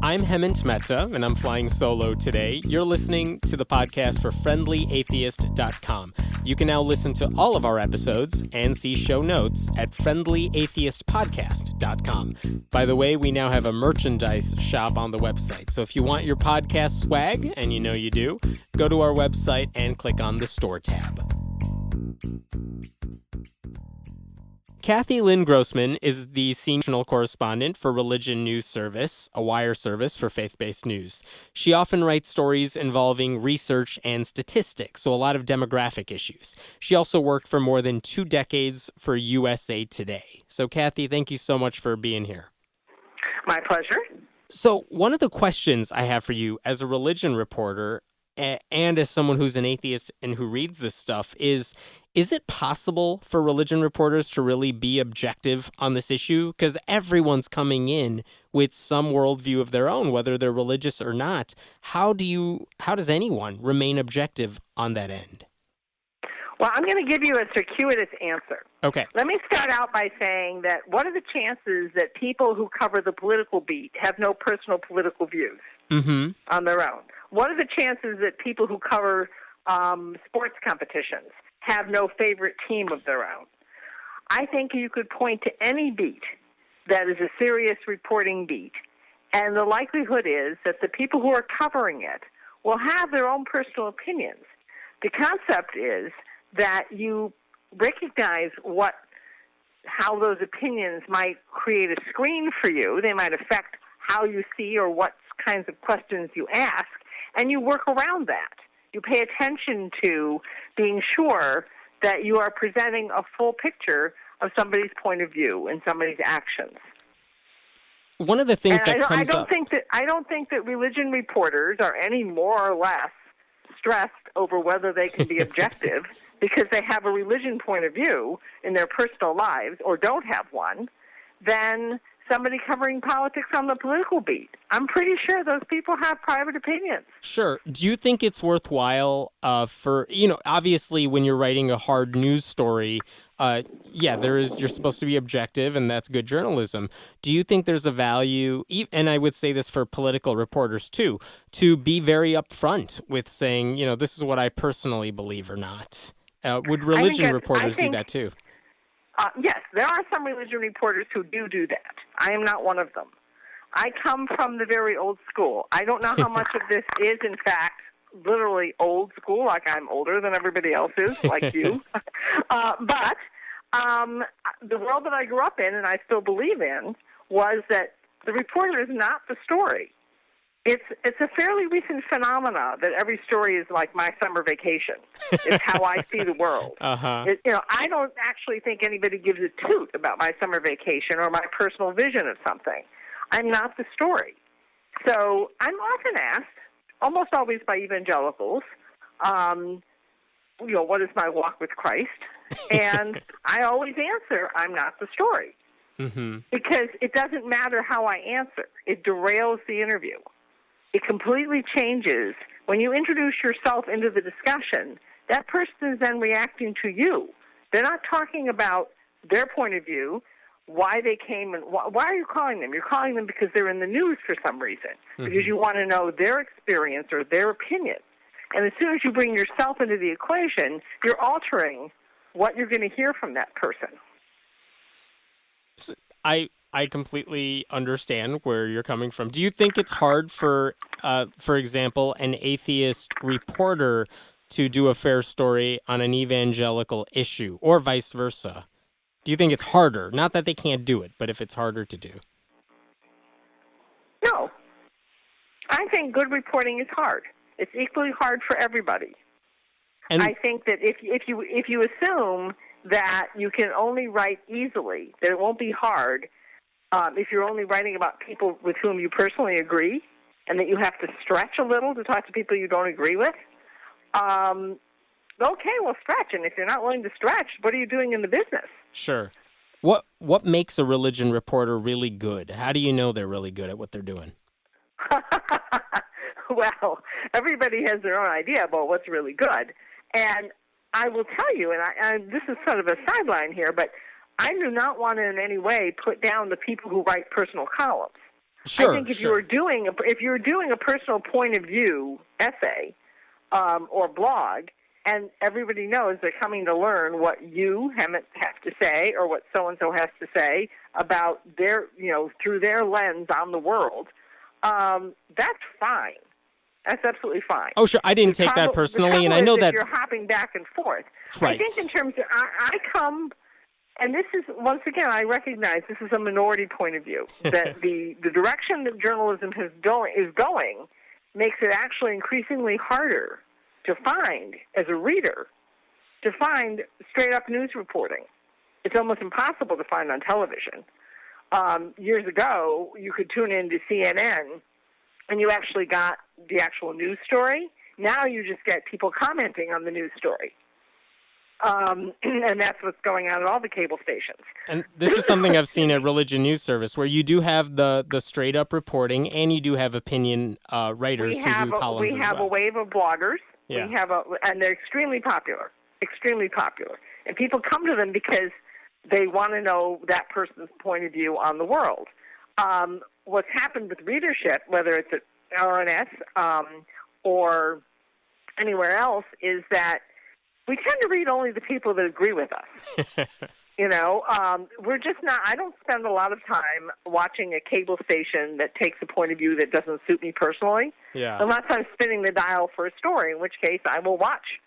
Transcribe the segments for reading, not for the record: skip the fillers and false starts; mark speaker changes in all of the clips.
Speaker 1: I'm Hemant Mehta, and I'm flying solo today. You're listening to the podcast for FriendlyAtheist.com. You can now listen to all of our episodes and see show notes at FriendlyAtheistPodcast.com. By the way, we now have a merchandise shop on the website. So if you want your podcast swag, and you know you do, go to our website and click on the store tab. Cathy Lynn Grossman is the senior correspondent for Religion News Service, a wire service for faith-based news. She often writes stories involving research and statistics, so a lot of demographic issues. She also worked for more than 2 decades for USA Today. So, Cathy, thank you so much for being here.
Speaker 2: My pleasure.
Speaker 1: So, one of the questions I have for you as a religion reporter and as someone who's an atheist and who reads this stuff is it possible for religion reporters to really be objective on this issue? Because everyone's coming in with some worldview of their own, whether they're religious or not. How does anyone remain objective on that end?
Speaker 2: Well, I'm going to give you a circuitous answer.
Speaker 1: Okay.
Speaker 2: Let me start out by saying that what are the chances that people who cover the political beat have no personal political views on their own? What are the chances that people who cover sports competitions have no favorite team of their own? I think you could point to any beat that is a serious reporting beat, and the likelihood is that the people who are covering it will have their own personal opinions. The concept is that you recognize how those opinions might create a screen for you. They might affect how you see or what kinds of questions you ask, and you work around that. You pay attention to being sure that you are presenting a full picture of somebody's point of view and somebody's actions.
Speaker 1: One of the things
Speaker 2: I don't think that religion reporters are any more or less stressed over whether they can be objective because they have a religion point of view in their personal lives or don't have one than somebody covering politics on the political beat. I'm pretty sure those people have private opinions.
Speaker 1: Sure. Do you think it's worthwhile obviously when you're writing a hard news story, you're supposed to be objective, and that's good journalism. Do you think there's a value, and I would say this for political reporters too, to be very upfront with saying, this is what I personally believe or not? Would religion reporters do that too?
Speaker 2: Yes, there are some religion reporters who do that. I am not one of them. I come from the very old school. I don't know how much of this is, in fact, literally old school, like I'm older than everybody else is, like you. But the world that I grew up in and I still believe in was that the reporter is not the story. It's a fairly recent phenomena that every story is like my summer vacation. It's how I see the world. I don't actually think anybody gives a toot about my summer vacation or my personal vision of something. I'm not the story. So I'm often asked, almost always by evangelicals, what is my walk with Christ? And I always answer, I'm not the story. Because it doesn't matter how I answer. It derails the interview. It completely changes. When you introduce yourself into the discussion, that person is then reacting to you. They're not talking about their point of view, why they came, and why are you calling them? You're calling them because they're in the news for some reason, because you want to know their experience or their opinion. And as soon as you bring yourself into the equation, you're altering what you're going to hear from that person.
Speaker 1: So I completely understand where you're coming from. Do you think it's hard for example, an atheist reporter to do a fair story on an evangelical issue, or vice versa? Do you think it's harder? Not that they can't do it, but if it's harder to do.
Speaker 2: No. I think good reporting is hard. It's equally hard for everybody. And I think that if you assume that you can only write easily, that it won't be hard, if you're only writing about people with whom you personally agree, and that you have to stretch a little to talk to people you don't agree with, okay, well, stretch. And if you're not willing to stretch, what are you doing in the business?
Speaker 1: Sure. What makes a religion reporter really good? How do you know they're really good at what they're doing?
Speaker 2: Well, everybody has their own idea about what's really good. And I will tell you, and this is sort of a sideline here, but I do not want to in any way put down the people who write personal columns.
Speaker 1: Sure,
Speaker 2: I think if you're doing a personal point of view essay or blog, and everybody knows they're coming to learn what you have to say or what so and so has to say about their, through their lens on the world, that's fine. That's absolutely fine.
Speaker 1: Oh, sure. I didn't take that personally, and I know that
Speaker 2: you're hopping back and forth.
Speaker 1: Right.
Speaker 2: I think in terms of I come. And this is, once again, I recognize this is a minority point of view, that the direction that journalism is going makes it actually increasingly harder to find, as a reader, to find straight-up news reporting. It's almost impossible to find on television. Years ago, you could tune in to CNN, and you actually got the actual news story. Now you just get people commenting on the news story. And that's what's going on at all the cable stations.
Speaker 1: And this is something I've seen at Religion News Service, where you do have the straight up reporting, and you do have opinion writers who do columns as well.
Speaker 2: We have a wave of bloggers.
Speaker 1: Yeah.
Speaker 2: And they're extremely popular, and people come to them because they want to know that person's point of view on the world. What's happened with readership, whether it's at RNS or anywhere else, is that we tend to read only the people that agree with us. We're just not, I don't spend a lot of time watching a cable station that takes a point of view that doesn't suit me personally.
Speaker 1: Yeah.
Speaker 2: Unless I'm spinning the dial for a story, in which case I will watch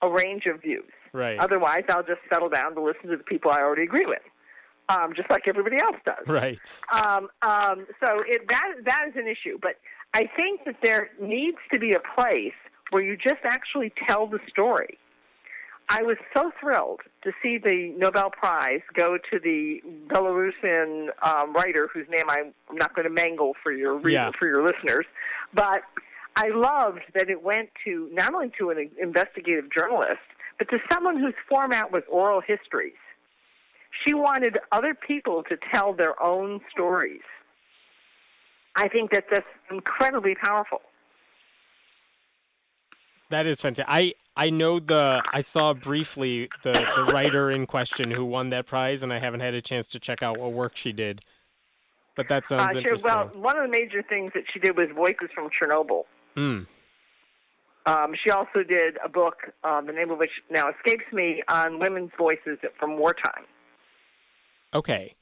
Speaker 2: a range of views.
Speaker 1: Right.
Speaker 2: Otherwise, I'll just settle down to listen to the people I already agree with, just like everybody else does.
Speaker 1: Right.
Speaker 2: So that is an issue. But I think that there needs to be a place where you just actually tell the story. I was so thrilled to see the Nobel Prize go to the Belarusian writer whose name I'm not going to mangle for your listeners, but I loved that it went to not only to an investigative journalist, but to someone whose format was oral histories. She wanted other people to tell their own stories. I think that that's incredibly powerful.
Speaker 1: That is fantastic. I know I saw briefly the writer in question who won that prize, and I haven't had a chance to check out what work she did. But that sounds interesting.
Speaker 2: Well, one of the major things that she did was Voices from Chernobyl. She also did a book, the name of which now escapes me, on women's voices from wartime.
Speaker 1: Okay.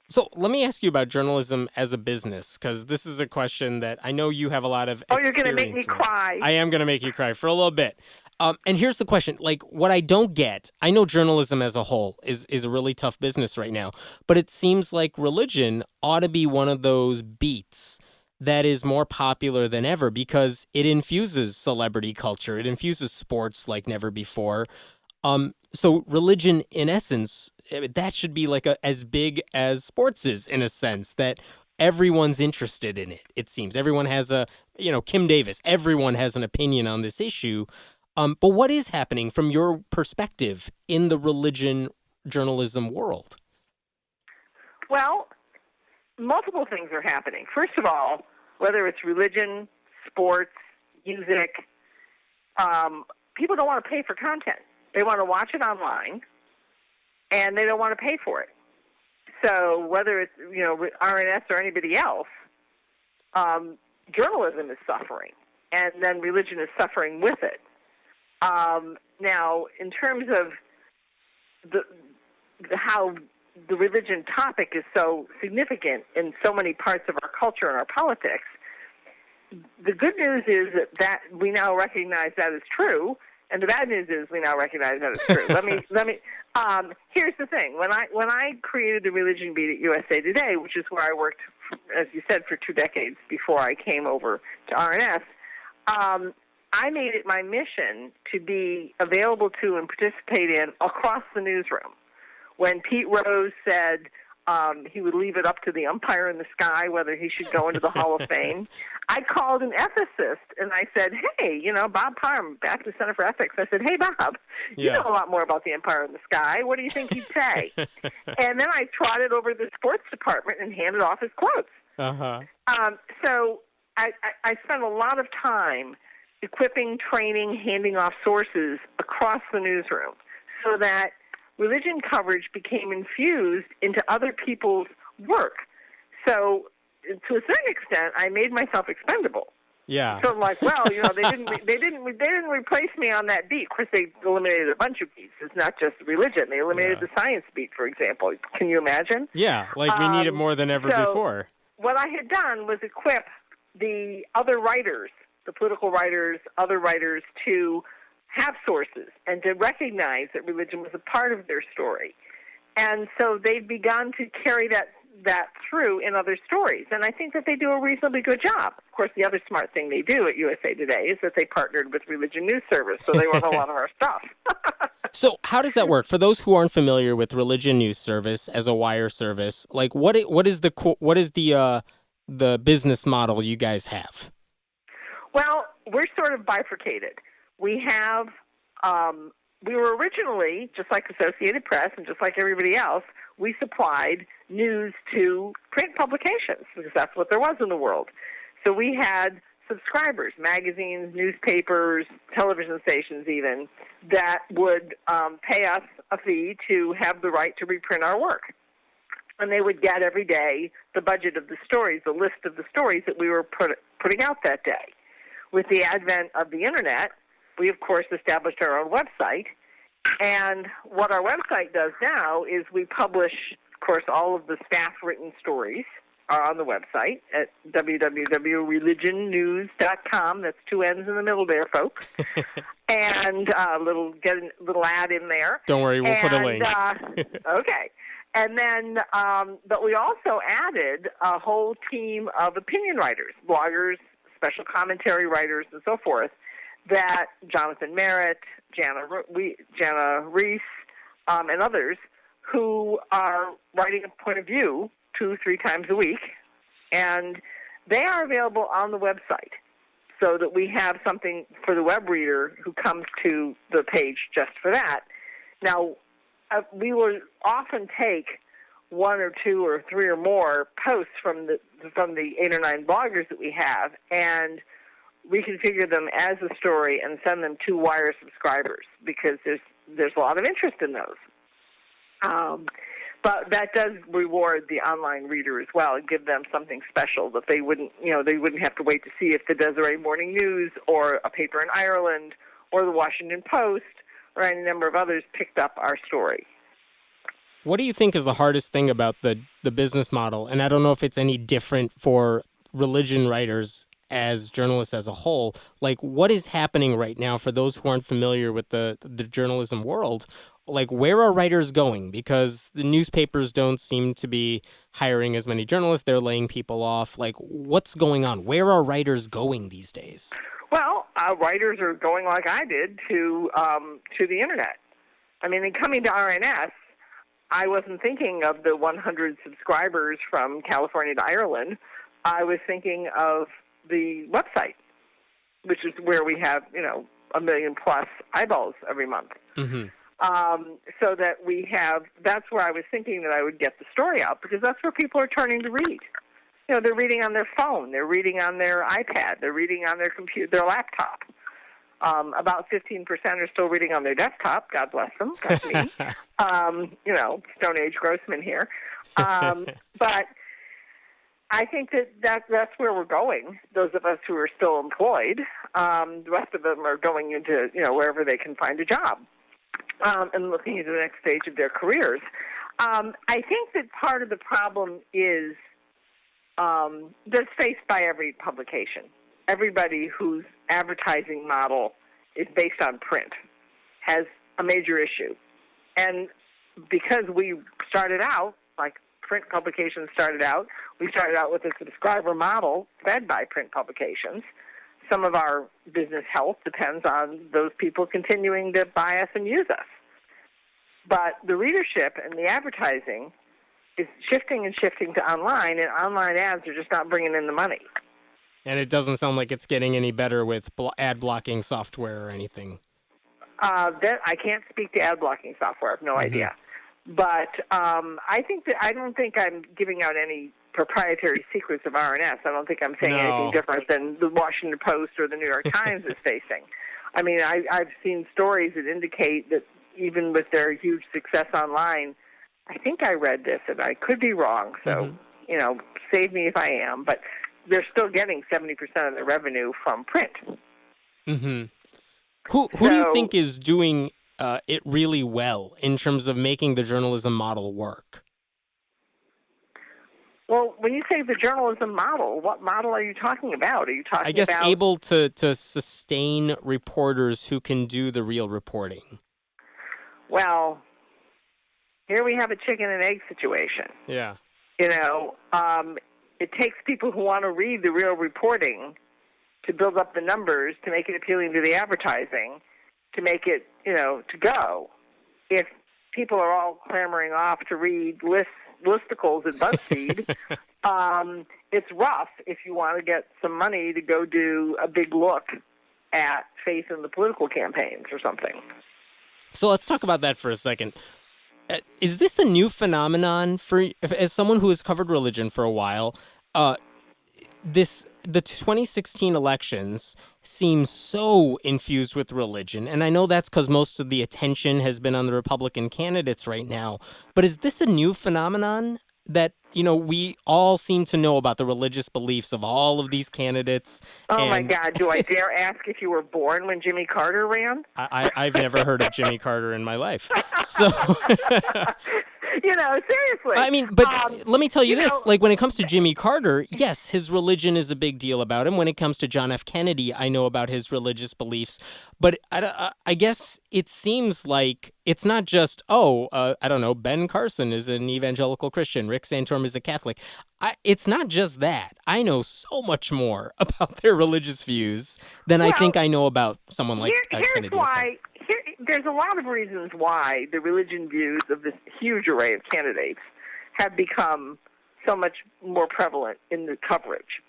Speaker 1: So let me ask you about journalism as a business, because this is a question that I know you have a lot of experience
Speaker 2: you're going to make me cry.
Speaker 1: I am going to make you cry for a little bit. And here's the question. Like, what I don't get, I know journalism as a whole is a really tough business right now, but it seems like religion ought to be one of those beats that is more popular than ever because it infuses celebrity culture. It infuses sports like never before. So religion, in essence, that should be like as big as sports is, in a sense, that everyone's interested in it, it seems. Everyone has Kim Davis, everyone has an opinion on this issue. But what is happening from your perspective in the religion journalism world?
Speaker 2: Well, multiple things are happening. First of all, whether it's religion, sports, music, people don't want to pay for content. They want to watch it online, and they don't want to pay for it. So whether it's RNS or anybody else, journalism is suffering, and then religion is suffering with it. Now, in terms of how the religion topic is so significant in so many parts of our culture and our politics, the good news is that we now recognize that is true. And the bad news is we now recognize that it's true. Let me. Here's the thing: when I created the religion beat at USA Today, which is where I worked, as you said, for 2 decades before I came over to RNS, I made it my mission to be available to and participate in across the newsroom. When Pete Rose said he would leave it up to the umpire in the sky whether he should go into the Hall of Fame, I called an ethicist and I said, hey, Bob Parham, Baptist Center for Ethics. I said, hey, Bob, you know a lot more about the umpire in the sky. What do you think he'd say? And then I trotted over to the sports department and handed off his quotes.
Speaker 1: Uh-huh.
Speaker 2: So I spent a lot of time equipping, training, handing off sources across the newsroom so that religion coverage became infused into other people's work. So to a certain extent, I made myself expendable.
Speaker 1: Yeah.
Speaker 2: So I'm like, well, they didn't replace me on that beat. Of course, they eliminated a bunch of beats. It's not just religion. They eliminated the science beat, for example. Can you imagine?
Speaker 1: Yeah, like we need it more than ever before.
Speaker 2: What I had done was equip the other writers, the political writers, other writers, to have sources and to recognize that religion was a part of their story. And so they've begun to carry that through in other stories. And I think that they do a reasonably good job. Of course, the other smart thing they do at USA Today is that they partnered with Religion News Service, so they run a lot of our stuff.
Speaker 1: So how does that work? For those who aren't familiar with Religion News Service as a wire service, like what is the business model you guys have?
Speaker 2: Well, we're sort of bifurcated. We have we were originally, just like Associated Press and just like everybody else, we supplied news to print publications because that's what there was in the world. So we had subscribers, magazines, newspapers, television stations even, that would pay us a fee to have the right to reprint our work. And they would get every day the budget of the stories, the list of the stories that we were putting out that day. With the advent of the Internet, we, of course, established our own website. And what our website does now is we publish, of course, all of the staff-written stories are on the website at www.religionnews.com. That's 2 N's in the middle there, folks. And get a little ad in there.
Speaker 1: Don't worry, we'll put a link.
Speaker 2: Okay. And then, but we also added a whole team of opinion writers, bloggers, special commentary writers, and so forth, that Jonathan Merritt, Jana Reese, and others who are writing a point of view 2-3 times a week, and they are available on the website so that we have something for the web reader who comes to the page just for that. Now, we will often take 1 or 2 or 3 or more posts from the 8 or 9 bloggers that we have and reconfigure them as a story and send them to wire subscribers because there's a lot of interest in those. But that does reward the online reader as well and give them something special that they wouldn't have to wait to see if the Deseret Morning News or a paper in Ireland or the Washington Post or any number of others picked up our story.
Speaker 1: What do you think is the hardest thing about the business model? And I don't know if it's any different for religion writers as journalists as a whole. Like, what is happening right now for those who aren't familiar with the journalism world? Like, where are writers going? Because the newspapers don't seem to be hiring as many journalists. They're laying people off. Like, what's going on? Where are writers going these days?
Speaker 2: Well, writers are going like I did to the Internet. I mean, in coming to RNS, I wasn't thinking of the 100 subscribers from California to Ireland. I was thinking of the website, which is where we have, 1 million plus eyeballs every month.
Speaker 1: Mm-hmm.
Speaker 2: So that that's where I was thinking that I would get the story out because that's where people are turning to read. They're reading on their phone, they're reading on their iPad, they're reading on their computer, their laptop. About 15% are still reading on their desktop. God bless them. That's me. Stone Age Grossman here. But I think that's where we're going. Those of us who are still employed, the rest of them are going into wherever they can find a job and looking at the next stage of their careers. I think that part of the problem is that's faced by every publication. Everybody whose advertising model is based on print has a major issue. And because we started out, like print publications started out, we started out with a subscriber model fed by print publications. Some of our business health depends on those people continuing to buy us and use us. But the readership and the advertising is shifting to online, and online ads are just not bringing in the money.
Speaker 1: And it doesn't sound like it's getting any better with ad blocking software or anything.
Speaker 2: I can't speak to ad blocking software. I have no idea. But I don't think I'm giving out any proprietary secrets of RNS. I don't think I'm saying anything different than the Washington Post or the New York Times is facing. I mean, I've seen stories that indicate that even with their huge success online, I think I read this, and I could be wrong, so, save me if I am, but they're still getting 70% of their revenue from print.
Speaker 1: Mm-hmm. Who do you think is doing it really well in terms of making the journalism model work?
Speaker 2: Well, when you say the journalism model, what model are you talking about? Are you talking about...
Speaker 1: I guess able to sustain reporters who can do the real reporting.
Speaker 2: Well, here we have a chicken and egg situation.
Speaker 1: Yeah.
Speaker 2: It takes people who want to read the real reporting to build up the numbers, to make it appealing to the advertising, to make it, to go. If people are all clamoring off to read listicles at BuzzFeed, it's rough if you want to get some money to go do a big look at faith in the political campaigns or something.
Speaker 1: So let's talk about that for a second. Is this a new phenomenon as someone who has covered religion for a while? The 2016 elections seem so infused with religion, and I know that's because most of the attention has been on the Republican candidates right now. But is this a new phenomenon that we all seem to know about the religious beliefs of all of these candidates?
Speaker 2: Oh my God! Do I dare ask if you were born when Jimmy Carter ran?
Speaker 1: I've never heard of Jimmy Carter in my life, so.
Speaker 2: Seriously.
Speaker 1: I mean, but let me tell you this. Like, when it comes to Jimmy Carter, yes, his religion is a big deal about him. When it comes to John F. Kennedy, I know about his religious beliefs. But I guess it seems like it's not just, I don't know, Ben Carson is an evangelical Christian, Rick Santorum is a Catholic. It's not just that. I know so much more about their religious views than I think I know about someone like Kennedy.
Speaker 2: Here's why. There's a lot of reasons why the religion views of this huge array of candidates have become so much more prevalent in the coverage.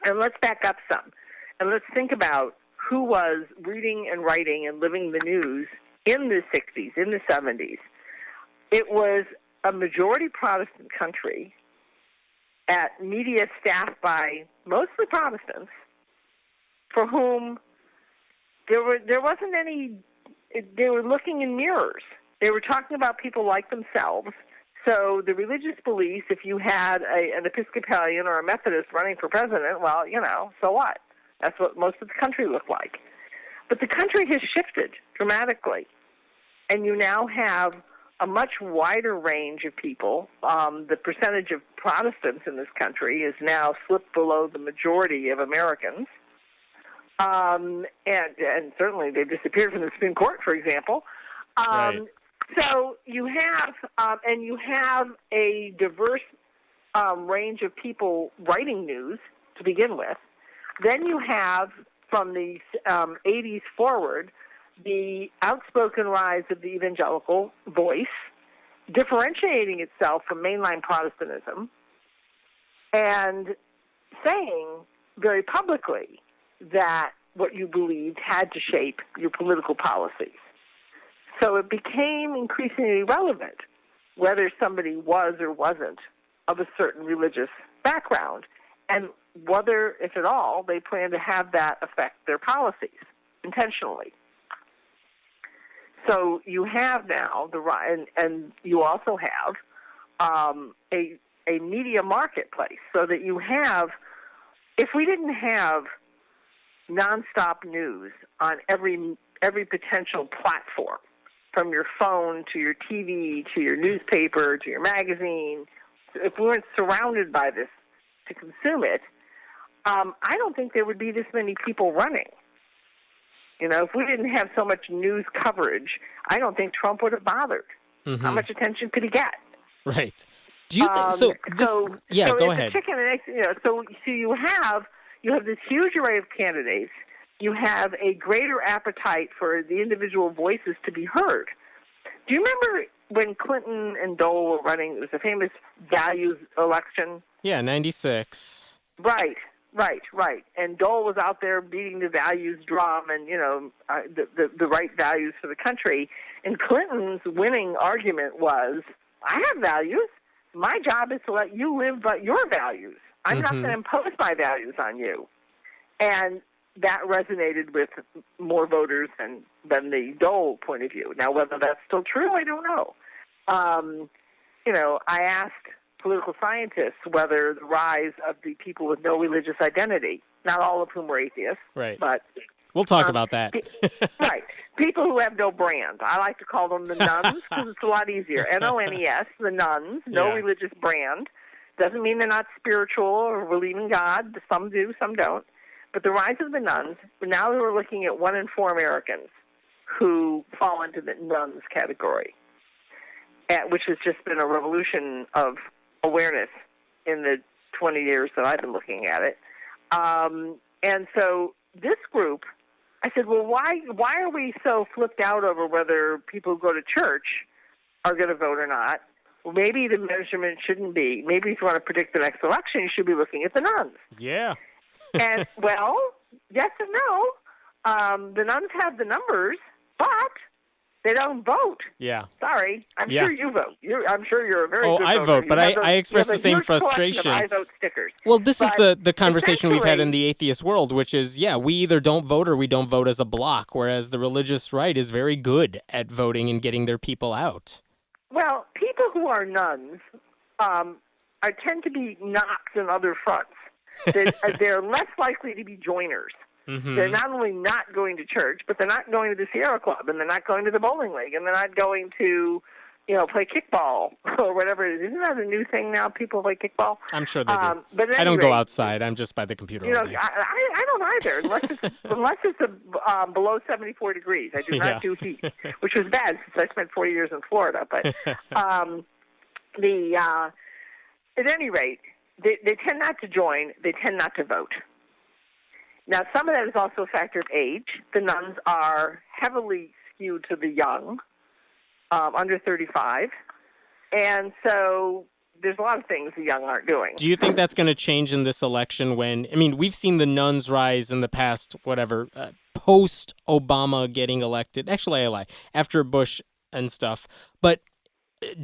Speaker 2: And let's back up some. And let's think about who was reading and writing and living the news in the 60s, in the 70s. It was a majority Protestant country at media staffed by mostly Protestants for whom there wasn't any... They were looking in mirrors. They were talking about people like themselves. So the religious beliefs, if you had an Episcopalian or a Methodist running for president, well, so what? That's what most of the country looked like. But the country has shifted dramatically. And you now have a much wider range of people. The percentage of Protestants in this country is now slipped below the majority of Americans. And certainly they've disappeared from the Supreme Court, for example.
Speaker 1: Right.
Speaker 2: So you have a diverse range of people writing news to begin with. Then you have, from the 80s forward, the outspoken rise of the evangelical voice, differentiating itself from mainline Protestantism, and saying very publicly that what you believed had to shape your political policies. So it became increasingly relevant whether somebody was or wasn't of a certain religious background, and whether, if at all, they plan to have that affect their policies intentionally. So you have now and you also have a media marketplace, so that you have, if we didn't have nonstop news on every potential platform, from your phone to your TV to your newspaper to your magazine, if we weren't surrounded by this to consume it, I don't think there would be this many people running. If we didn't have so much news coverage, I don't think Trump would have bothered. Mm-hmm. How much attention could he get?
Speaker 1: Right. Do you think go ahead.
Speaker 2: Chicken and egg, so you have this huge array of candidates. You have a greater appetite for the individual voices to be heard. Do you remember when Clinton and Dole were running? It was a famous values election.
Speaker 1: Yeah, 96.
Speaker 2: Right. And Dole was out there beating the values drum and, the right values for the country. And Clinton's winning argument was, I have values. My job is to let you live by your values. I'm not going to impose my values on you. And that resonated with more voters than the Dole point of view. Now, whether that's still true, I don't know. I asked political scientists whether the rise of the people with no religious identity, not all of whom were atheists,
Speaker 1: right.
Speaker 2: but
Speaker 1: we'll talk about that.
Speaker 2: Right. People who have no brand. I like to call them the nuns because it's a lot easier. NONES, the nuns, no religious brand. Doesn't mean they're not spiritual or believe in God. Some do, some don't. But the rise of the nuns, now we're looking at 1 in 4 Americans who fall into the nuns category, which has just been a revolution of awareness in the 20 years that I've been looking at it. And so this group, I said, well, why are we so flipped out over whether people who go to church are going to vote or not? Well, maybe the measurement shouldn't be. Maybe if you want to predict the next election, you should be looking at the nuns.
Speaker 1: Yeah.
Speaker 2: And, well, yes and no. The nuns have the numbers, but they don't vote.
Speaker 1: Yeah.
Speaker 2: Sorry. I'm sure you vote. I'm sure you're a very good voter.
Speaker 1: I vote, but I express the same frustration.
Speaker 2: I vote stickers.
Speaker 1: Well, this is the conversation we've had in the atheist world, which is, we either don't vote or we don't vote as a block, whereas the religious right is very good at voting and getting their people out.
Speaker 2: Well, people who are nuns tend to be knocks in other fronts. They're less likely to be joiners. Mm-hmm. They're not only not going to church, but they're not going to the Sierra Club, and they're not going to the bowling league, and they're not going to, play kickball or whatever it is. Isn't that a new thing now? People play kickball?
Speaker 1: I'm sure they do.
Speaker 2: But
Speaker 1: I don't go outside. I'm just by the computer all day.
Speaker 2: I don't either, unless it's below 74 degrees. I do not do heat, which was bad since I spent 40 years in Florida. But at any rate, they tend not to join. They tend not to vote. Now, some of that is also a factor of age. The nuns are heavily skewed to the young, under 35. And so there's a lot of things the young aren't doing.
Speaker 1: Do you think that's going to change in this election we've seen the nuns rise in the past, post-Obama getting elected. Actually, I lie. After Bush and stuff. But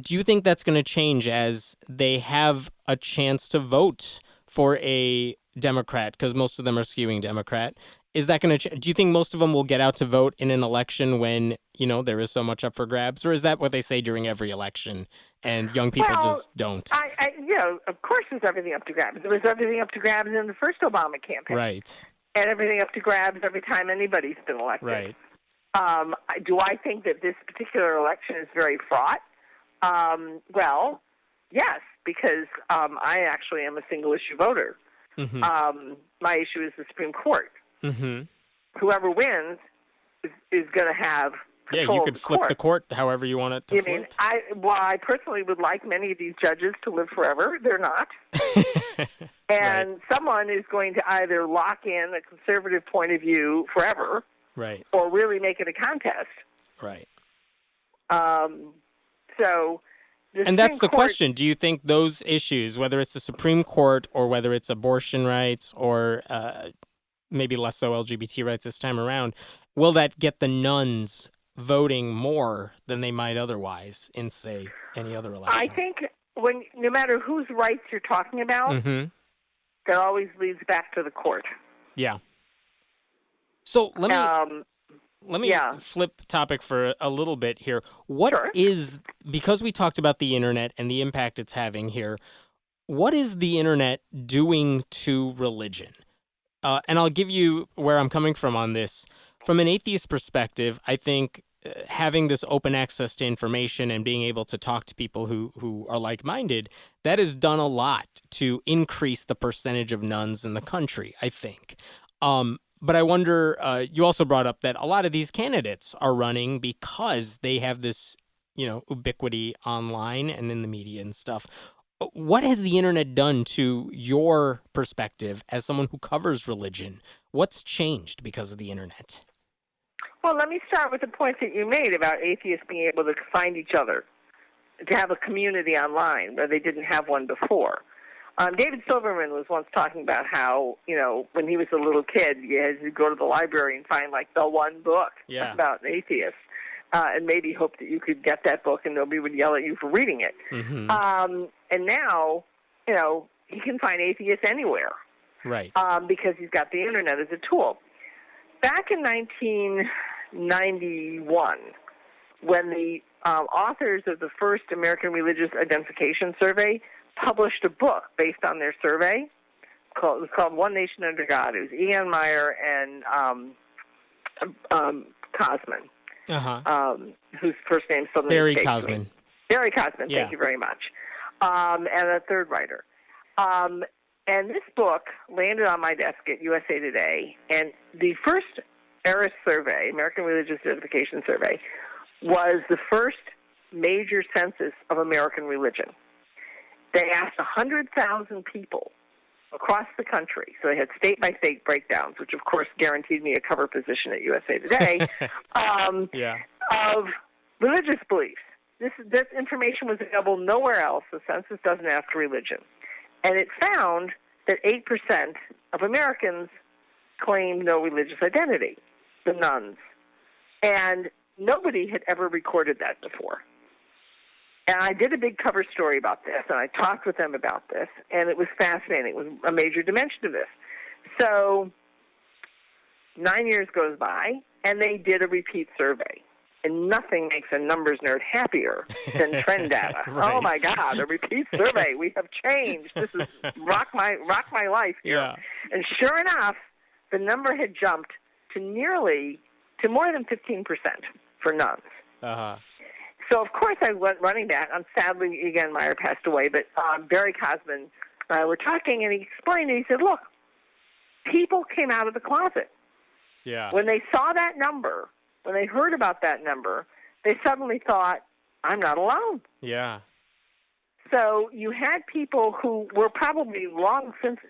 Speaker 1: do you think that's going to change as they have a chance to vote for a Democrat, because most of them are skewing Democrat? Is that going to do you think most of them will get out to vote in an election when, there is so much up for grabs? Or is that what they say during every election and young people just don't?
Speaker 2: Of course there's everything up to grabs. There was everything up to grabs in the first Obama campaign.
Speaker 1: Right.
Speaker 2: And everything up to grabs every time anybody's been elected.
Speaker 1: Right.
Speaker 2: Do I think that this particular election is very fraught? Well, yes, because I actually am a single-issue voter. Mm-hmm. My issue is the Supreme Court. Mm-hmm. Whoever wins is going to have control.
Speaker 1: You could flip the court however you want it to flip.
Speaker 2: I personally would like many of these judges to live forever. They're not. And someone is going to either lock in a conservative point of view forever,
Speaker 1: right,
Speaker 2: or really make it a contest.
Speaker 1: Right.
Speaker 2: And
Speaker 1: that's the question. Do you think those issues, whether it's the Supreme Court or whether it's abortion rights or maybe less so LGBT rights this time around, will that get the nuns voting more than they might otherwise in, say, any other election?
Speaker 2: I think no matter whose rights you're talking about,
Speaker 1: mm-hmm.
Speaker 2: that always leads back to the court.
Speaker 1: Yeah. So let me flip topic for a little bit here. Because we talked about the internet and the impact it's having here, what is the internet doing to religion? And I'll give you where I'm coming from on this. From an atheist perspective, I think having this open access to information and being able to talk to people who are like-minded, that has done a lot to increase the percentage of nuns in the country, I think. But I wonder, you also brought up that a lot of these candidates are running because they have this, ubiquity online and in the media and stuff. What has the internet done to your perspective as someone who covers religion? What's changed because of the internet?
Speaker 2: Well, let me start with the point that you made about atheists being able to find each other, to have a community online where they didn't have one before. David Silverman was once talking about how, when he was a little kid, he had to go to the library and find, the one book about an atheist, and maybe hope that you could get that book and nobody would yell at you for reading it. Mm-hmm. And now, he can find atheists anywhere.
Speaker 1: Right.
Speaker 2: Because he's got the internet as a tool. back in 1991, when the authors of the first American Religious Identification Survey published a book based on their survey. It was called One Nation Under God. It was Ian Meyer and Cosman, whose first name suddenly
Speaker 1: Barry
Speaker 2: escapes
Speaker 1: Cosman.
Speaker 2: me. Barry Cosman,
Speaker 1: Yeah.
Speaker 2: thank you very much. And a third writer. And this book landed on my desk at USA Today, and the first ERIS survey, American Religious Identification Survey, was the first major census of American religion. They asked 100,000 people across the country, so they had state-by-state breakdowns, which of course guaranteed me a cover position at USA Today, of religious beliefs. This information was available nowhere else. The census doesn't ask religion. And it found that 8% of Americans claimed no religious identity, the nuns. And nobody had ever recorded that before. And I did a big cover story about this, and I talked with them about this, and it was fascinating. It was a major dimension of this. So 9 years goes by, and they did a repeat survey. And nothing makes a numbers nerd happier than trend data.
Speaker 1: Right.
Speaker 2: Oh, my God, a repeat survey. We have changed. This is rock my life here.
Speaker 1: Yeah.
Speaker 2: And sure enough, the number had jumped to more than 15% for nuns.
Speaker 1: Uh-huh.
Speaker 2: So, of course, I went running back. Sadly, again, Meyer passed away, but Barry Cosman and I were talking, and he explained, and he said, look, people came out of the closet.
Speaker 1: Yeah.
Speaker 2: When they saw that number, when they heard about that number, they suddenly thought, I'm not alone.
Speaker 1: Yeah.
Speaker 2: So you had people who were probably long since,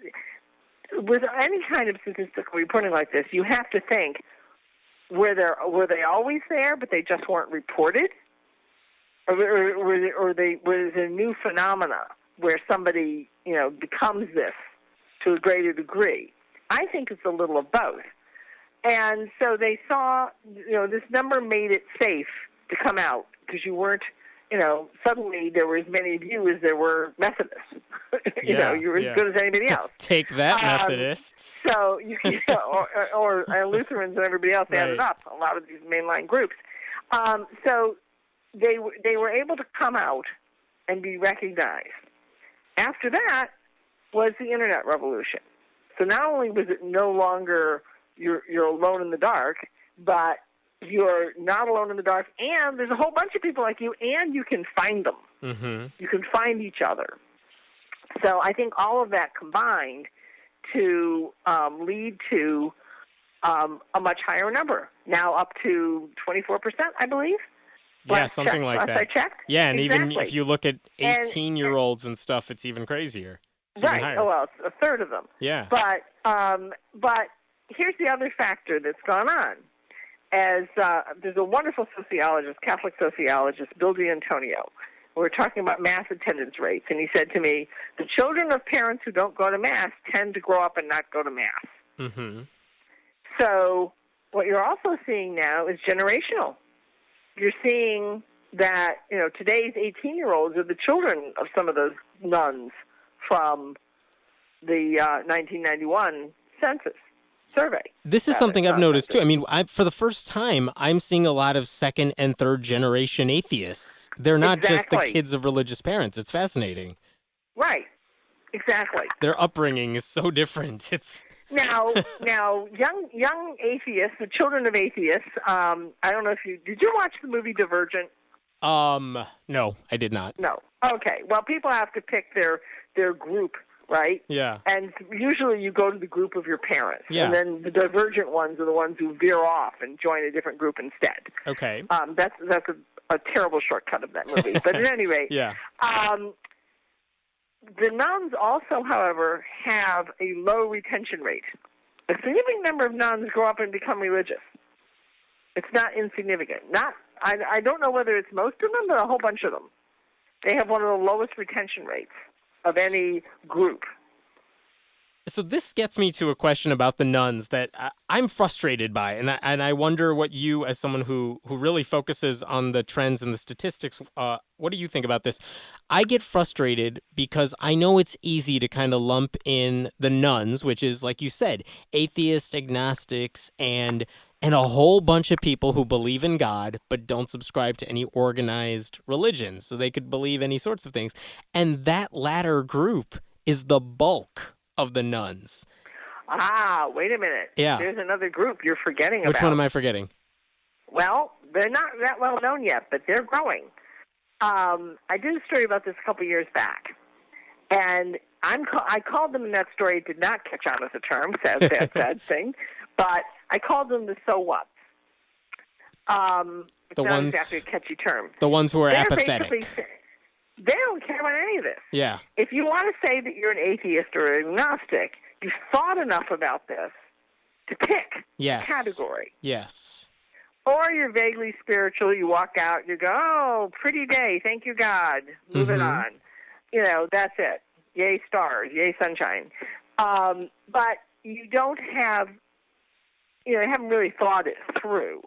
Speaker 2: with any kind of statistical reporting like this, you have to think, were they always there, but they just weren't reported? Or was it a new phenomena where somebody, becomes this to a greater degree? I think it's a little of both. And so they saw, this number made it safe to come out because you weren't, suddenly there were as many of you as there were Methodists. You were as good as anybody else.
Speaker 1: Take that, Methodists.
Speaker 2: So or Lutherans and everybody else added up, a lot of these mainline groups. So they were able to come out and be recognized. After that was the Internet revolution. So not only was it no longer you're alone in the dark, but you're not alone in the dark, and there's a whole bunch of people like you, and you can find them.
Speaker 1: Mm-hmm.
Speaker 2: You can find each other. So I think all of that combined to lead to a much higher number, now up to 24%, I believe.
Speaker 1: Yeah, something like that.
Speaker 2: I checked.
Speaker 1: Yeah, and
Speaker 2: exactly.
Speaker 1: even if you look at 18-year-olds and stuff, it's even crazier. It's
Speaker 2: right.
Speaker 1: even higher.
Speaker 2: Oh, well, it's a third of them.
Speaker 1: Yeah.
Speaker 2: But here's the other factor that's gone on. As there's a wonderful sociologist, Catholic sociologist, Bill D'Antonio. We were talking about Mass attendance rates, and he said to me, the children of parents who don't go to Mass tend to grow up and not go to Mass.
Speaker 1: Mm-hmm.
Speaker 2: So what you're also seeing now is generational. You're seeing that, today's 18-year-olds are the children of some of those nuns from the 1991 census survey.
Speaker 1: This is something I've noticed, too. I mean, for the first time, I'm seeing a lot of second- and third-generation atheists. They're not just the kids of religious parents. It's fascinating.
Speaker 2: Right. Exactly.
Speaker 1: Their upbringing is so different. It's
Speaker 2: now young atheists, the children of atheists. I don't know if did you watch the movie Divergent?
Speaker 1: No, I did not.
Speaker 2: No. Okay. Well, people have to pick their group, right?
Speaker 1: Yeah.
Speaker 2: And usually you go to the group of your parents.
Speaker 1: Yeah.
Speaker 2: And then the divergent ones are the ones who veer off and join a different group instead.
Speaker 1: Okay.
Speaker 2: That's a terrible shortcut of that movie. But at any rate,
Speaker 1: yeah.
Speaker 2: The nuns also, however, have a low retention rate. A significant number of nuns grow up and become religious. It's not insignificant. I don't know whether it's most of them, but a whole bunch of them. They have one of the lowest retention rates of any group.
Speaker 1: So this gets me to a question about the nuns that I'm frustrated by, and I wonder what you, as someone who really focuses on the trends and the statistics, what do you think about this? I get frustrated because I know it's easy to kind of lump in the nuns, which is, like you said, atheists, agnostics, and a whole bunch of people who believe in God but don't subscribe to any organized religion, so they could believe any sorts of things, and that latter group is the bulk of the nuns.
Speaker 2: Ah, wait a minute.
Speaker 1: Yeah.
Speaker 2: There's another group you're forgetting about.
Speaker 1: Which one am I forgetting?
Speaker 2: Well, they're not that well known yet, but they're growing. I did a story about this a couple years back, and I called them in that story. It did not catch on as a term, sad thing, but I called them the so what. It's not exactly a catchy term.
Speaker 1: The ones who are apathetic.
Speaker 2: They don't care about any of this.
Speaker 1: Yeah.
Speaker 2: If you want to say that you're an atheist or an agnostic, you've thought enough about this to pick a category.
Speaker 1: Yes.
Speaker 2: Or you're vaguely spiritual, you walk out and you go, oh, pretty day, thank you, God. Moving on. That's it. Yay stars, yay sunshine. But you don't have, you haven't really thought it through.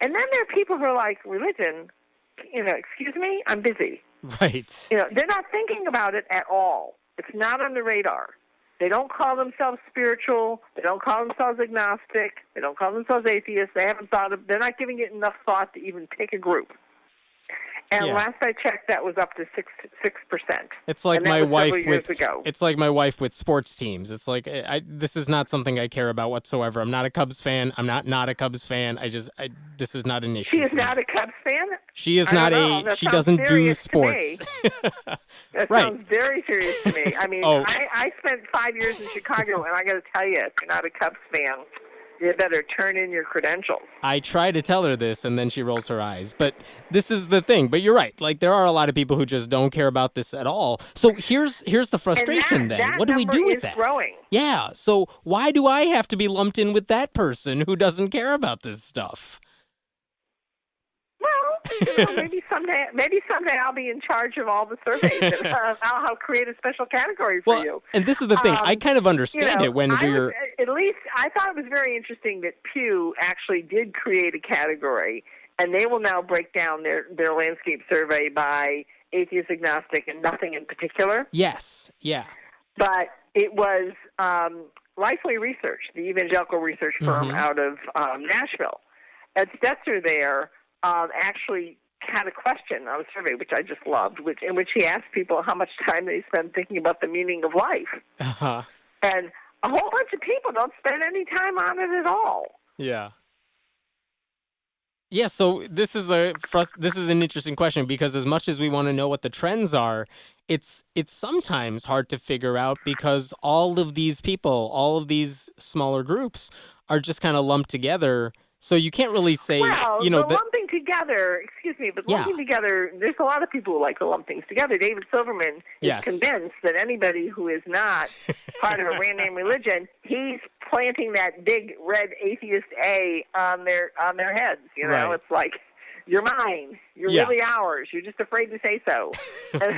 Speaker 2: And then there are people who are like, religion, excuse me, I'm busy.
Speaker 1: Right.
Speaker 2: They're not thinking about it at all. It's not on the radar. They don't call themselves spiritual. They don't call themselves agnostic. They don't call themselves atheists. They're not giving it enough thought to even pick a group. And last I checked, that was up to 6%.
Speaker 1: It's like my wife with it's like my wife with sports teams. It's like this is not something I care about whatsoever. I'm not a Cubs fan. I'm not a Cubs fan. This is not an issue.
Speaker 2: She is not a Cubs fan?
Speaker 1: She is not she doesn't do sports.
Speaker 2: That sounds very serious to me. I mean, I spent 5 years in Chicago, and I got to tell you, if you're not a Cubs fan, you better turn in your credentials.
Speaker 1: I try to tell her this, and then she rolls her eyes. But this is the thing. But you're right. Like, there are a lot of people who just don't care about this at all. So here's the frustration then. What do we do with that?
Speaker 2: Growing.
Speaker 1: Yeah. So why do I have to be lumped in with that person who doesn't care about this stuff?
Speaker 2: Well, maybe someday I'll be in charge of all the surveys, and I'll create a special category for you.
Speaker 1: And this is the thing. I kind of understand it when we're...
Speaker 2: At least I thought it was very interesting that Pew actually did create a category, and they will now break down their landscape survey by atheist, agnostic, and nothing in particular.
Speaker 1: Yes, yeah.
Speaker 2: But it was Lifeway Research, the evangelical research firm out of Nashville. Ed Stetzer there actually had a question on a survey, which I just loved, in which he asked people how much time they spend thinking about the meaning of life.
Speaker 1: Uh-huh.
Speaker 2: And a whole bunch of people don't spend any time on it at all.
Speaker 1: Yeah. Yeah, so this is an interesting question, because as much as we want to know what the trends are, it's sometimes hard to figure out, because all of these people, all of these smaller groups are just kind of lumped together. So you can't really say,
Speaker 2: lumping together, lumping together, there's a lot of people who like to lump things together. David Silverman is convinced that anybody who is not part of a brand name religion, he's planting that big red atheist A on their heads. Right. It's like, you're mine. You're really ours. You're just afraid to say so.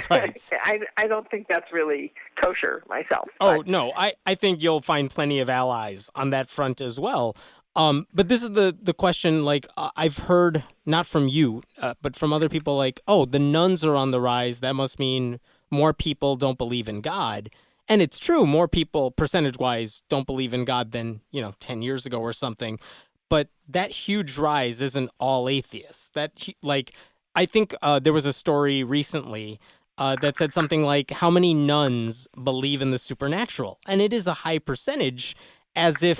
Speaker 1: Right.
Speaker 2: I don't think that's really kosher myself.
Speaker 1: Oh, no. I think you'll find plenty of allies on that front as well. But this is the question, like, I've heard, not from you, but from other people, like, oh, the nuns are on the rise. That must mean more people don't believe in God. And it's true. More people, percentage-wise, don't believe in God than, 10 years ago or something. But that huge rise isn't all atheists. I think there was a story recently that said something like, how many nuns believe in the supernatural? And it is a high percentage, as if,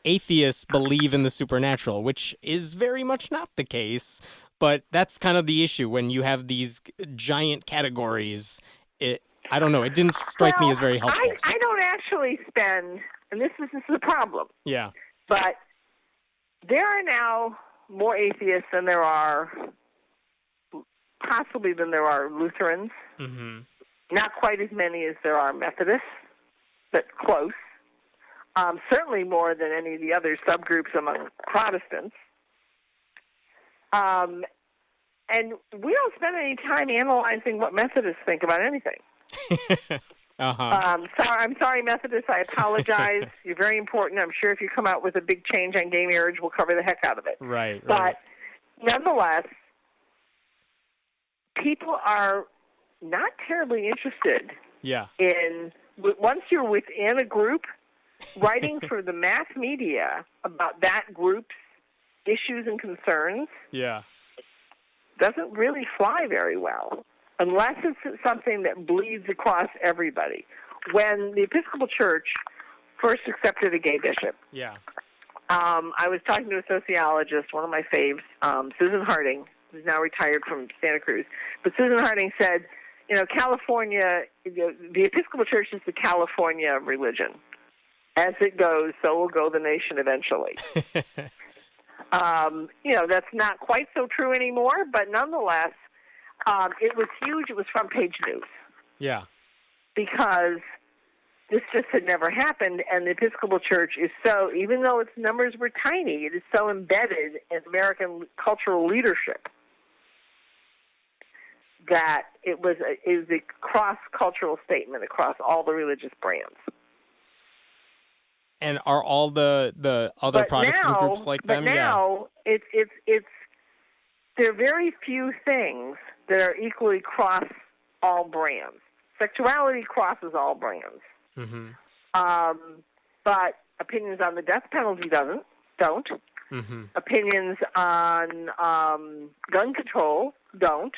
Speaker 1: atheists believe in the supernatural, which is very much not the case. But that's kind of the issue when you have these giant categories. I don't know. It didn't strike me as very helpful.
Speaker 2: I don't actually spend, and this is the problem.
Speaker 1: Yeah.
Speaker 2: But there are now more atheists than there are, possibly than there are Lutherans. Mm-hmm. Not quite as many as there are Methodists, but close. Certainly more than any of the other subgroups among Protestants. And we don't spend any time analyzing what Methodists think about anything.
Speaker 1: Uh-huh.
Speaker 2: I'm sorry, Methodists. I apologize. You're very important. I'm sure if you come out with a big change on gay marriage, we'll cover the heck out of it.
Speaker 1: Right.
Speaker 2: But nonetheless, people are not terribly interested in, once you're within a group, writing for the mass media about that group's issues and concerns doesn't really fly very well, unless it's something that bleeds across everybody. When the Episcopal Church first accepted a gay bishop, I was talking to a sociologist, one of my faves, Susan Harding, who's now retired from Santa Cruz. But Susan Harding said, California, the Episcopal Church is the California of religion. As it goes, so will go the nation eventually. That's not quite so true anymore, but nonetheless, it was huge. It was front page news.
Speaker 1: Yeah.
Speaker 2: Because this just had never happened, and the Episcopal Church is so, even though its numbers were tiny, it is so embedded in American cultural leadership that it was a cross-cultural statement across all the religious brands.
Speaker 1: And are all the other Protestant groups like them?
Speaker 2: But now, it's there are very few things that are equally cross all brands. Sexuality crosses all brands.
Speaker 1: Mm-hmm.
Speaker 2: But opinions on the death penalty don't.
Speaker 1: Mm-hmm.
Speaker 2: Opinions on gun control don't.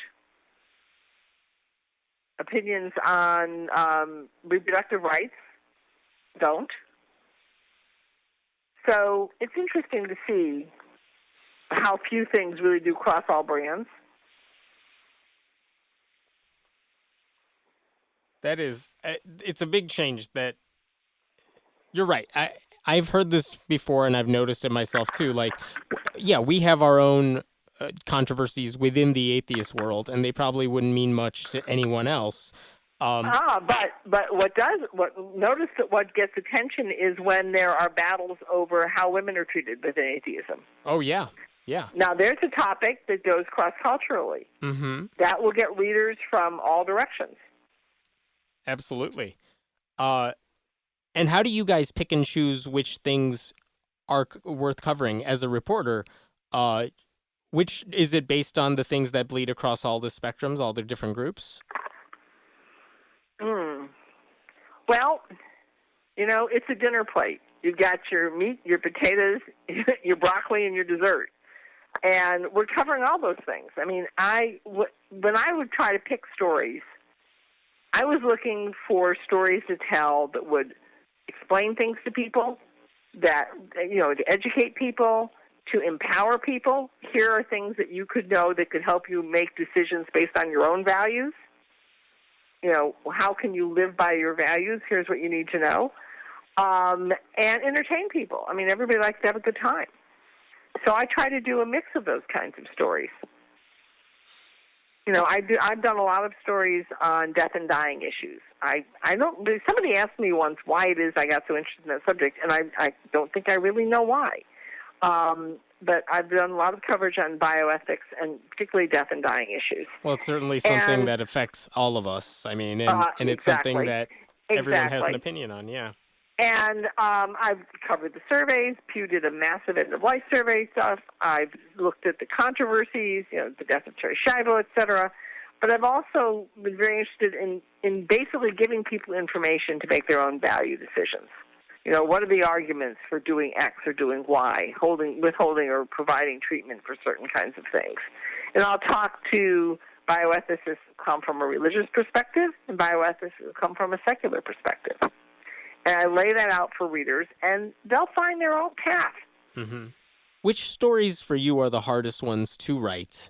Speaker 2: Opinions on reproductive rights don't. So it's interesting to see how few things really do cross all brands.
Speaker 1: That is, it's a big change. That you're right. I've heard this before, and I've noticed it myself too. Like, we have our own controversies within the atheist world, and they probably wouldn't mean much to anyone else.
Speaker 2: But notice that what gets attention is when there are battles over how women are treated within atheism.
Speaker 1: Oh yeah.
Speaker 2: Now there's a topic that goes cross-culturally.
Speaker 1: Mm-hmm.
Speaker 2: That will get readers from all directions.
Speaker 1: Absolutely. And how do you guys pick and choose which things are worth covering as a reporter? Which is it based on the things that bleed across all the spectrums, all the different groups?
Speaker 2: Well, it's a dinner plate. You've got your meat, your potatoes, your broccoli, and your dessert. And we're covering all those things. I mean, when I would try to pick stories, I was looking for stories to tell that would explain things to people, that, to educate people, to empower people. Here are things that you could know that could help you make decisions based on your own values. How can you live by your values? Here's what you need to know. And entertain people. I mean, everybody likes to have a good time. So I try to do a mix of those kinds of stories. I've done a lot of stories on death and dying issues. Somebody asked me once why it is I got so interested in that subject, and I don't think I really know why. But I've done a lot of coverage on bioethics and particularly death and dying issues.
Speaker 1: Well, it's certainly something that affects all of us. I mean, and it's something that everyone has an opinion on, yeah.
Speaker 2: And I've covered the surveys. Pew did a massive end-of-life survey stuff. I've looked at the controversies, the death of Terri Schiavo, et cetera. But I've also been very interested in basically giving people information to make their own value decisions. What are the arguments for doing X or doing Y, withholding or providing treatment for certain kinds of things. And I'll talk to bioethicists who come from a religious perspective and bioethicists who come from a secular perspective. And I lay that out for readers, and they'll find their own path.
Speaker 1: Mm-hmm. Which stories for you are the hardest ones to write?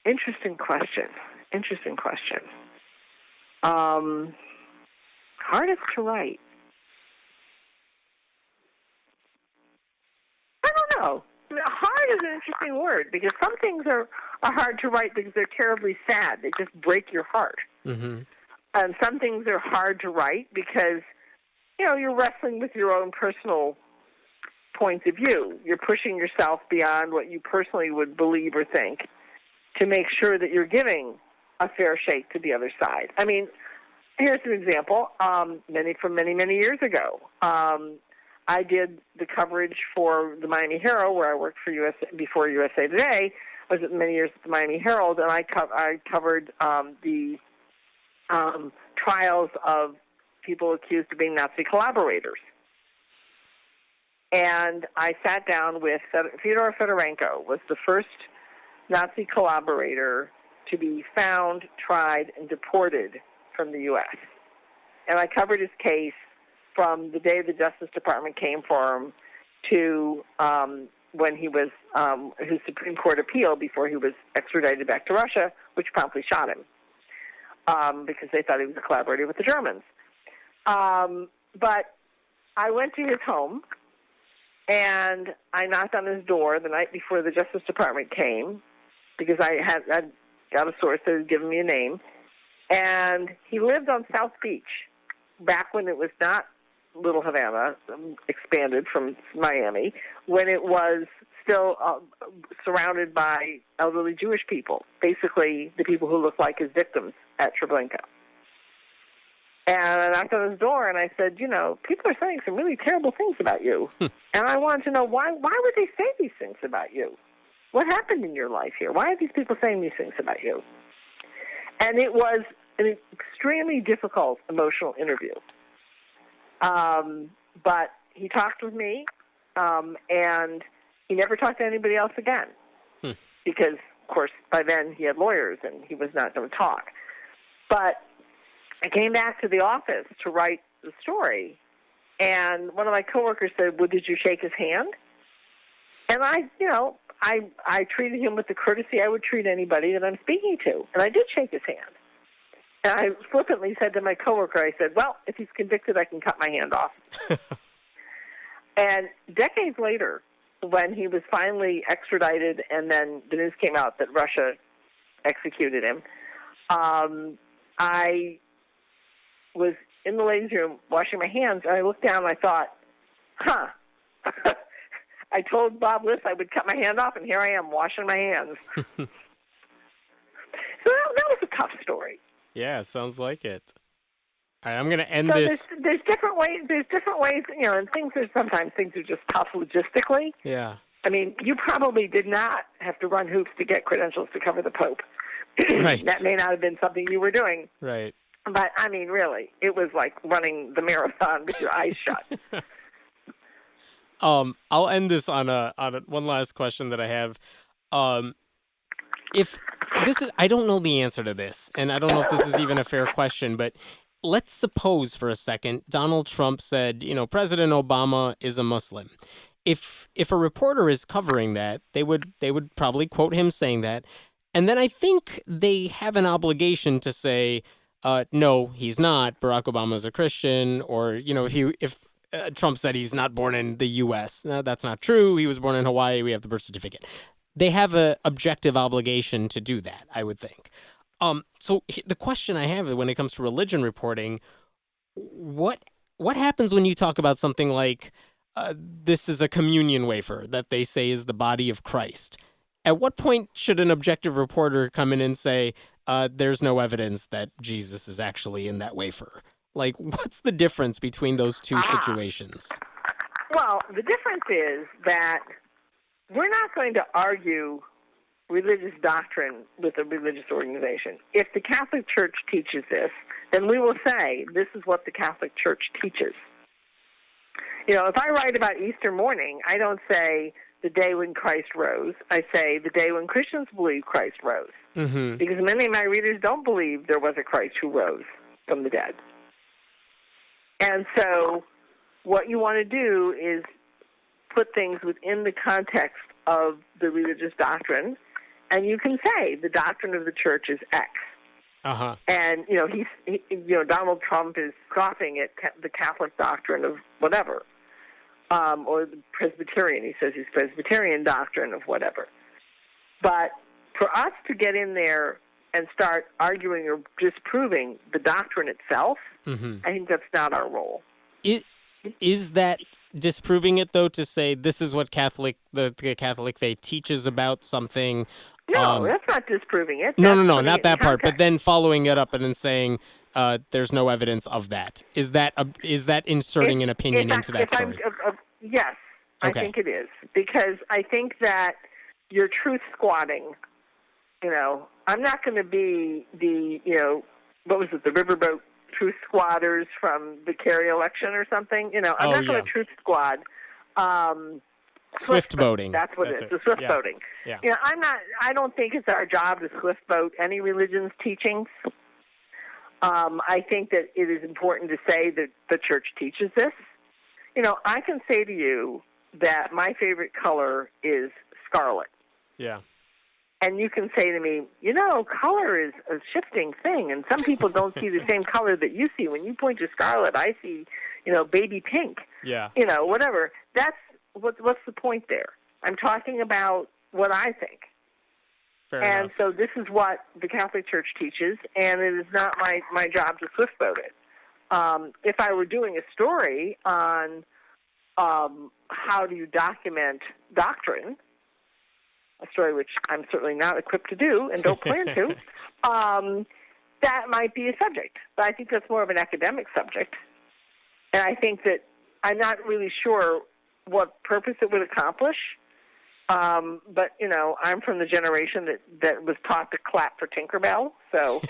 Speaker 2: Interesting question. Hardest to write. I don't know. Hard is an interesting word because some things are hard to write because they're terribly sad. They just break your heart.
Speaker 1: Mm-hmm.
Speaker 2: And some things are hard to write because, you're wrestling with your own personal points of view. You're pushing yourself beyond what you personally would believe or think to make sure that you're giving a fair shake to the other side. I mean, here's an example. Many years ago, I did the coverage for the Miami Herald, where I worked for before USA Today. I was many years at the Miami Herald, and I covered the trials of people accused of being Nazi collaborators. And I sat down with Fyodor Fedorenko, was the first Nazi collaborator to be found, tried, and deported from the U.S. And I covered his case from the day the Justice Department came for him to when he was his Supreme Court appeal before he was extradited back to Russia, which promptly shot him because they thought he was a collaborator with the Germans. But I went to his home, and I knocked on his door the night before the Justice Department came because I got a source that had given me a name. And he lived on South Beach back when it was not Little Havana, expanded from Miami, when it was still surrounded by elderly Jewish people, basically the people who looked like his victims at Treblinka. And I knocked on his door and I said, people are saying some really terrible things about you. And I wanted to know why would they say these things about you? What happened in your life here? Why are these people saying these things about you? And it was an extremely difficult emotional interview. But he talked with me, and he never talked to anybody else again. Because, of course, by then he had lawyers and he was not going to talk. But I came back to the office to write the story, and one of my coworkers said, well, did you shake his hand? And I treated him with the courtesy I would treat anybody that I'm speaking to, and I did shake his hand. And I flippantly said to my coworker, I said, well, if he's convicted, I can cut my hand off. And decades later, when he was finally extradited and then the news came out that Russia executed him, I was in the ladies' room washing my hands, and I looked down and I thought, I told Bob Liss I would cut my hand off, and here I am washing my hands. So that was a tough story.
Speaker 1: Yeah, sounds like it. All right, I'm going to end this.
Speaker 2: There's different ways. And sometimes things are just tough logistically.
Speaker 1: Yeah.
Speaker 2: I mean, you probably did not have to run hoops to get credentials to cover the Pope.
Speaker 1: Right.
Speaker 2: That may not have been something you were doing.
Speaker 1: Right.
Speaker 2: But, I mean, really, it was like running the marathon with your eyes shut.
Speaker 1: I'll end this on one last question that I have. I don't know the answer to this, and I don't know if this is even a fair question, but let's suppose for a second Donald Trump said, President Obama is a Muslim. If a reporter is covering that, they would probably quote him saying that, and then I think they have an obligation to say, no, he's not. Barack Obama is a Christian, or if Trump said he's not born in the U.S. No, that's not true. He was born in Hawaii. We have the birth certificate. They have an objective obligation to do that, I would think. So the question I have when it comes to religion reporting, what happens when you talk about something like this is a communion wafer that they say is the body of Christ? At what point should an objective reporter come in and say, there's no evidence that Jesus is actually in that wafer? Like, what's the difference between those two situations?
Speaker 2: Well, the difference is that we're not going to argue religious doctrine with a religious organization. If the Catholic Church teaches this, then we will say this is what the Catholic Church teaches. If I write about Easter morning, I don't say the day when Christ rose. I say the day when Christians believe Christ rose. Mm-hmm. Because many of my readers don't believe there was a Christ who rose from the dead. And so what you want to do is put things within the context of the religious doctrine, and you can say the doctrine of the church is X. Uh-huh. And Donald Trump is scoffing at the Catholic doctrine of whatever, or the Presbyterian. He says he's Presbyterian doctrine of whatever. But for us to get in there and start arguing or disproving the doctrine itself, mm-hmm. I think that's not our role.
Speaker 1: Is that disproving it, though, to say this is what the Catholic faith teaches about something?
Speaker 2: No, that's not disproving it.
Speaker 1: No,
Speaker 2: That's putting
Speaker 1: not
Speaker 2: it
Speaker 1: that
Speaker 2: in
Speaker 1: part. But
Speaker 2: context.
Speaker 1: then following it up and then saying there's no evidence of that. Is that inserting an opinion into that story?
Speaker 2: Yes,
Speaker 1: Okay.
Speaker 2: I think it is, because I think that you're truth squatting. I'm not going to be the what was it, the riverboat truth squatters from the Kerry election or something. I'm not going to truth squad.
Speaker 1: Swift boating.
Speaker 2: That's what it is. The swift boating.
Speaker 1: Yeah.
Speaker 2: I don't think it's our job to swift boat any religion's teachings. I think that it is important to say that the church teaches this. I can say to you that my favorite color is scarlet.
Speaker 1: Yeah.
Speaker 2: And you can say to me, color is a shifting thing, and some people don't see the same color that you see. When you point to scarlet, I see, baby pink.
Speaker 1: Yeah.
Speaker 2: Whatever. That's what's the point there? I'm talking about what I think.
Speaker 1: Fair enough.
Speaker 2: So this is what the Catholic Church teaches, and it is not my job to swift boat it. If I were doing a story on how do you document doctrine, a story which I'm certainly not equipped to do and don't plan to, that might be a subject. But I think that's more of an academic subject. And I think that I'm not really sure what purpose it would accomplish. But, I'm from the generation that was taught to clap for Tinkerbell. So,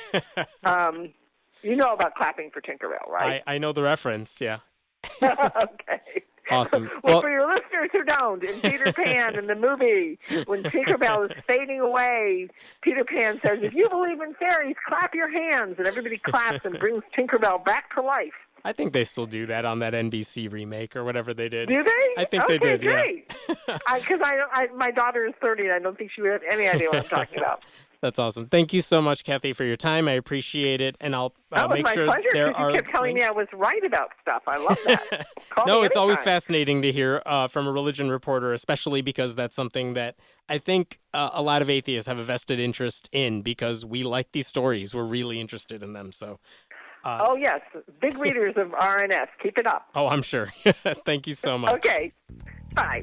Speaker 2: you know about clapping for Tinkerbell, right?
Speaker 1: I know the reference, yeah.
Speaker 2: Okay.
Speaker 1: Awesome.
Speaker 2: Well, for your listeners who don't, in Peter Pan, in the movie, when Tinkerbell is fading away, Peter Pan says, if you believe in fairies, clap your hands. And everybody claps and brings Tinkerbell back to life.
Speaker 1: I think they still do that on that NBC remake or whatever they did.
Speaker 2: Do they?
Speaker 1: I think they did,
Speaker 2: great.
Speaker 1: Yeah.
Speaker 2: Because my daughter is 30, and I don't think she would have any idea what I'm talking about.
Speaker 1: That's awesome. Thank you so much, Cathy, for your time. I appreciate it, and I'll make sure
Speaker 2: pleasure,
Speaker 1: there are
Speaker 2: you kept telling me I was right about stuff. I love that.
Speaker 1: No, it's always fascinating to hear from a religion reporter, especially because that's something that I think a lot of atheists have a vested interest in because we like these stories. We're really interested in them. So.
Speaker 2: Oh, yes. Big readers of RNS. Keep it up.
Speaker 1: Oh, I'm sure. Thank you so much.
Speaker 2: Okay. Bye.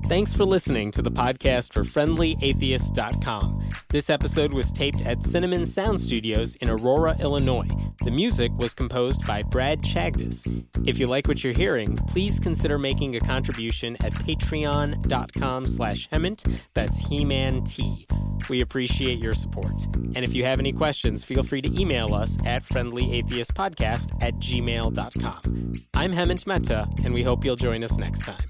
Speaker 1: Thanks for listening to the podcast for FriendlyAtheist.com. This episode was taped at Cinnamon Sound Studios in Aurora, Illinois. The music was composed by Brad Chagdis. If you like what you're hearing, please consider making a contribution at patreon.com/Hemant. That's He-Man T. We appreciate your support. And if you have any questions, feel free to email us at friendlyatheistpodcast@gmail.com. I'm Hemant Mehta, and we hope you'll join us next time.